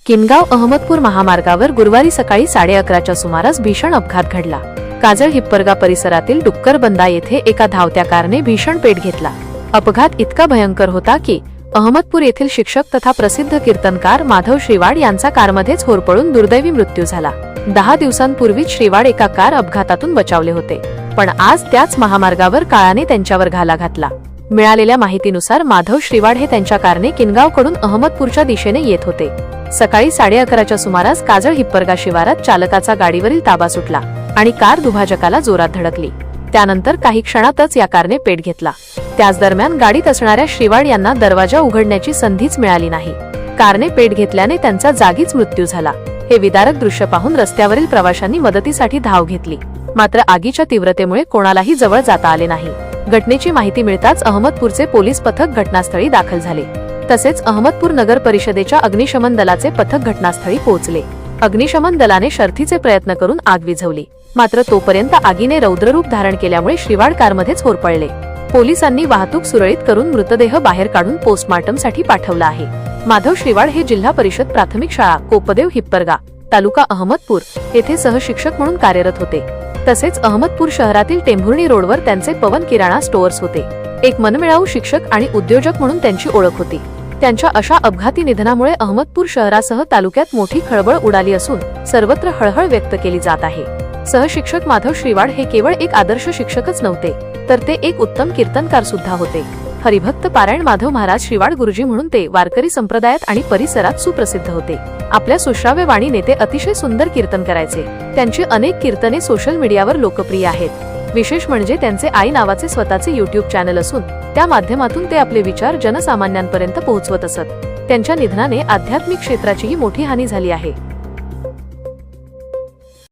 किनगाव अहमदपूर महामार्गावर गुरुवारी सकाळी 11:30च्या सुमारास भीषण अपघात घडला। काजळ हिप्परगा परिसरातील डुक्करबंदा येथे एका धावत्या कारने भीषण पेट घेतला। अपघात इतका भयंकर होता की अहमदपूर येथील शिक्षक तथा प्रसिद्ध कीर्तनकार माधव श्रीवाड यांचा कारमध्येच होरपळून दुर्दैवी मृत्यू झाला। 10 दिवसांपूर्वीच श्रीवाड एका कार अपघातातून बचावले होते, पण आज त्याच महामार्गावर काळाने त्यांच्यावर घाला घातला। मिळालेल्या माहितीनुसार माधव श्रीवाड हे त्यांच्या कारने किनगावकडून अहमदपूरच्या दिशेने येत होते। सकाळी 11:30च्या सुमारास काजळ हिप्परगा शिवारात चालकाचा गाडीवरील ताबा सुटला आणि कार दुभाजकाला जोरात धडकली। त्यानंतर काही क्षणातच या कारने पेट घेतला। त्याच दरम्यान गाडीत असणाऱ्या श्रीवाड यांना दरवाजा उघडण्याची संधीच मिळाली नाही। कारने पेट घेतल्याने त्यांचा जागीच मृत्यू झाला। हे विदारक दृश्य पाहून रस्त्यावरील प्रवाशांनी मदतीसाठी धाव घेतली, मात्र आगीच्या तीव्रतेमुळे कोणालाही जवळ जाता आले नाही। घटनेची माहिती मिळताच अहमदपूरचे पोलीस पथक घटनास्थळी दाखल झाले। तसेच अहमदपूर नगर परिषदेच्या अग्निशमन दलाचे पथक घटनास्थळी पोहोचले। अग्निशमन दलाने शर्थीचे प्रयत्न करून आग विझवली, मात्र तोपर्यंत आगीने रौद्ररूप धारण केल्यामुळे श्रीवाड कारमध्येच होरपळले। पोलिसांनी वाहतूक सुरळीत करून मृतदेह बाहेर काढून पोस्टमार्टमसाठी पाठवला आहे। माधव श्रीवाड हे जिल्हा परिषद प्राथमिक शाळा कोपदेव हिप्परगा तालुका अहमदपूर येथे सहशिक्षक म्हणून कार्यरत होते। तसेच अहमदपूर शहरातील टेंभुर्णी रोडवर त्यांचे पवन किराणा स्टोअर्स होते। एक मनमिळावू शिक्षक आणि उद्योजक म्हणून त्यांची ओळख होती। त्यांच्या अशा अपघाती निधनामुळे अहमदपूर शहरासह तालुक्यात मोठी खळबळ उडाली असून सर्वत्र हळहळ व्यक्त केली जात आहे। सहशिक्षक माधव श्रीवाड हे केवळ एक आदर्श शिक्षकच नव्हते, तर ते एक उत्तम कीर्तनकार सुद्धा होते। हरिभक्त पारायण माधव महाराज श्रीवाड गुरुजी म्हणून ते वारकरी संप्रदायात आणि परिसरात सुप्रसिद्ध होते। आपल्या सुश्राव्य वाणीने ते अतिशय सुंदर कीर्तन करायचे। त्यांची अनेक कीर्तने सोशल मीडियावर लोकप्रिय आहेत। विशेष म्हणजे त्यांचे आई नावाचे स्वतःचे YouTube चॅनल असून त्या माध्यमातून ते आपले विचार जनसामान्यांपर्यंत पोहोचवत असत। त्यांच्या निधनाने आध्यात्मिक क्षेत्राचीही मोठी हानी झाली आहे।